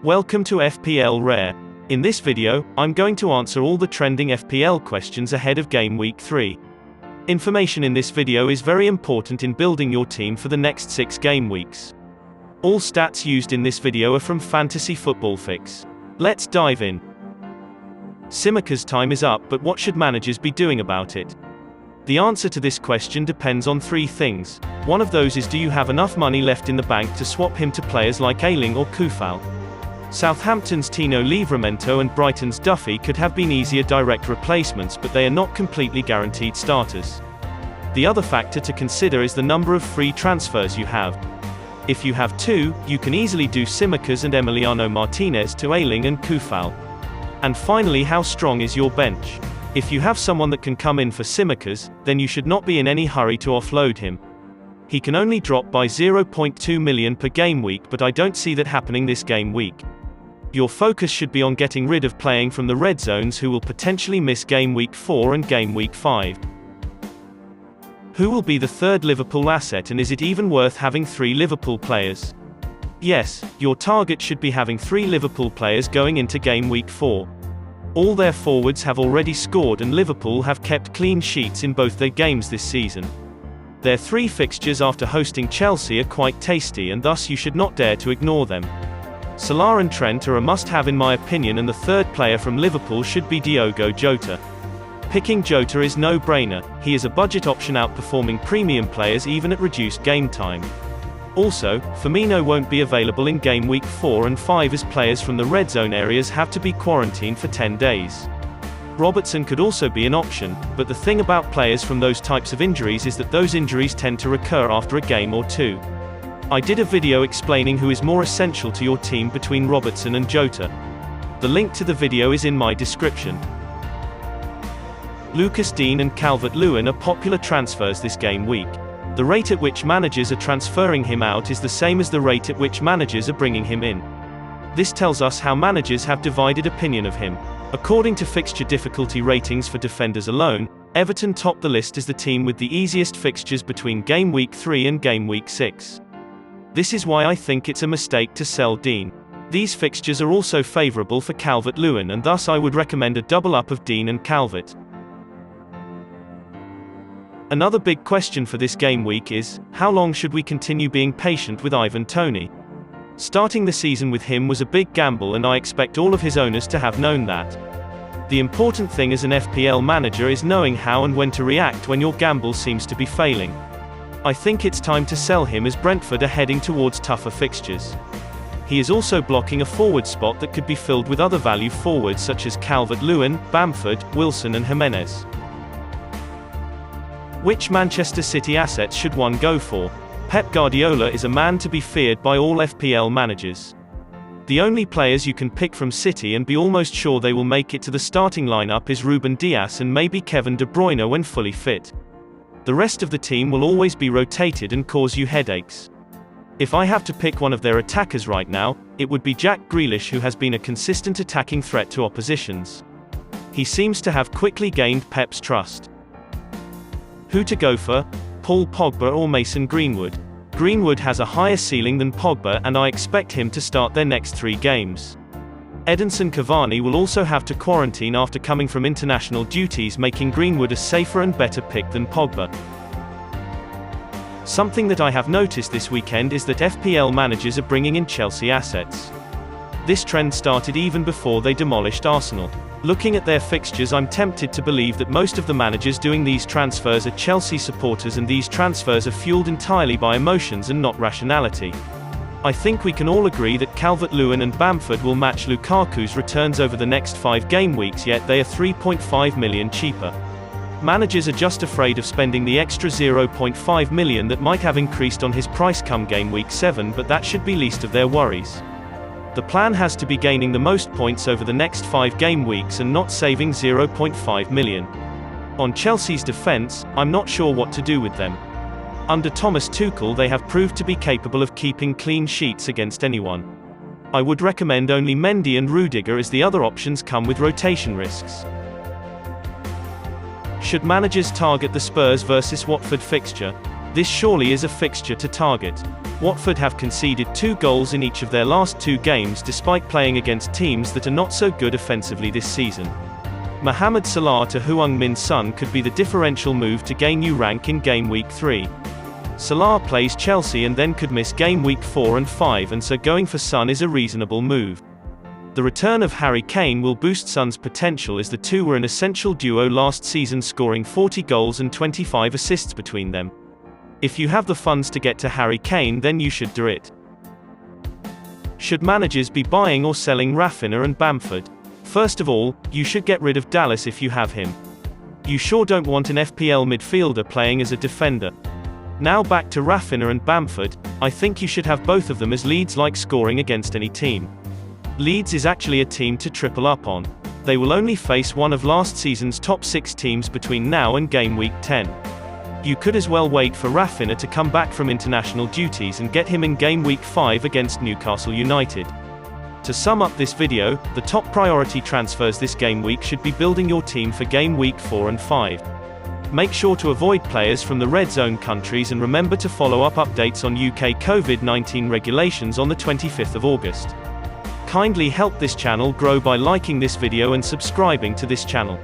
Welcome to FPL Rare. In this video, I'm going to answer all the trending FPL questions ahead of Game Week 3. Information in this video is very important in building your team for the next 6 game weeks. All stats used in this video are from Fantasy Football Fix. Let's dive in. Tsimikas' time is up, but what should managers be doing about it? The answer to this question depends on 3 things. One of those is, do you have enough money left in the bank to swap him to players like Ayling or Coufal? Southampton's Tino, Livramento and Brighton's Duffy could have been easier direct replacements, but they are not completely guaranteed starters. The other factor to consider is the number of free transfers you have. If you have 2, you can easily do Tsimikas and Emiliano Martinez to Ayling and Coufal. And finally, how strong is your bench? If you have someone that can come in for Tsimikas, then you should not be in any hurry to offload him. He can only drop by 0.2 million per game week, but I don't see that happening this game week. Your focus should be on getting rid of playing from the red zones who will potentially miss Game Week 4 and Game Week 5. Who will be the third Liverpool asset, and is it even worth having 3 Liverpool players? Yes, your target should be having 3 Liverpool players going into Game Week 4. All their forwards have already scored and Liverpool have kept clean sheets in both their games this season. Their 3 fixtures after hosting Chelsea are quite tasty, and thus you should not dare to ignore them. Salah and Trent are a must-have in my opinion, and the third player from Liverpool should be Diogo Jota. Picking Jota is no-brainer. He is a budget option outperforming premium players even at reduced game time. Also, Firmino won't be available in Game Week 4 and 5 as players from the red zone areas have to be quarantined for 10 days. Robertson could also be an option, but the thing about players from those types of injuries is that those injuries tend to recur after a game or 2. I did a video explaining who is more essential to your team between Robertson and Jota. The link to the video is in my description. Digne and Calvert-Lewin are popular transfers this game week. The rate at which managers are transferring him out is the same as the rate at which managers are bringing him in. This tells us how managers have divided opinion of him. According to fixture difficulty ratings for defenders alone, Everton topped the list as the team with the easiest fixtures between Game Week 3 and Game Week 6. This is why I think it's a mistake to sell Digne. These fixtures are also favourable for Calvert-Lewin, and thus I would recommend a double up of Digne and Calvert. Another big question for this game week is, how long should we continue being patient with Toney? Starting the season with him was a big gamble, and I expect all of his owners to have known that. The important thing as an FPL manager is knowing how and when to react when your gamble seems to be failing. I think it's time to sell him as Brentford are heading towards tougher fixtures. He is also blocking a forward spot that could be filled with other value forwards such as Calvert-Lewin, Bamford, Wilson and Jimenez. Which Manchester City assets should one go for? Pep Guardiola is a man to be feared by all FPL managers. The only players you can pick from City and be almost sure they will make it to the starting lineup is Ruben Dias and maybe Kevin De Bruyne when fully fit. The rest of the team will always be rotated and cause you headaches. If I have to pick one of their attackers right now, it would be Jack Grealish, who has been a consistent attacking threat to oppositions. He seems to have quickly gained Pep's trust. Who to go for? Paul Pogba or Mason Greenwood? Greenwood has a higher ceiling than Pogba, and I expect him to start their next 3 games. Edinson Cavani will also have to quarantine after coming from international duties, making Greenwood a safer and better pick than Pogba. Something that I have noticed this weekend is that FPL managers are bringing in Chelsea assets. This trend started even before they demolished Arsenal. Looking at their fixtures, I'm tempted to believe that most of the managers doing these transfers are Chelsea supporters, and these transfers are fueled entirely by emotions and not rationality. I think we can all agree that Calvert-Lewin and Bamford will match Lukaku's returns over the next 5 game weeks, yet they are 3.5 million cheaper. Managers are just afraid of spending the extra 0.5 million that might have increased on his price come Game Week 7, but that should be least of their worries. The plan has to be gaining the most points over the next 5 game weeks and not saving 0.5 million. On Chelsea's defence, I'm not sure what to do with them. Under Thomas Tuchel they have proved to be capable of keeping clean sheets against anyone. I would recommend only Mendy and Rudiger, as the other options come with rotation risks. Should managers target the Spurs versus Watford fixture? This surely is a fixture to target. Watford have conceded 2 goals in each of their last 2 games despite playing against teams that are not so good offensively this season. Mohamed Salah to Heung-min Son could be the differential move to gain you rank in game week 3. Salah plays Chelsea and then could miss game week 4 and 5, and so going for Son is a reasonable move. The return of Harry Kane will boost Son's potential, as the two were an essential duo last season, scoring 40 goals and 25 assists between them. If you have the funds to get to Harry Kane, then you should do it. Should managers be buying or selling Raphinha and Bamford? First of all, you should get rid of Dallas if you have him. You sure don't want an FPL midfielder playing as a defender. Now back to Raphinha and Bamford. I think you should have both of them, as Leeds like scoring against any team. Leeds is actually a team to triple up on. They will only face one of last season's top 6 teams between now and game week 10. You could as well wait for Raphinha to come back from international duties and get him in game week 5 against Newcastle United. To sum up this video, the top priority transfers this game week should be building your team for game week 4 and 5. Make sure to avoid players from the red zone countries, and remember to follow up updates on UK COVID-19 regulations on the 25th of August. Kindly help this channel grow by liking this video and subscribing to this channel.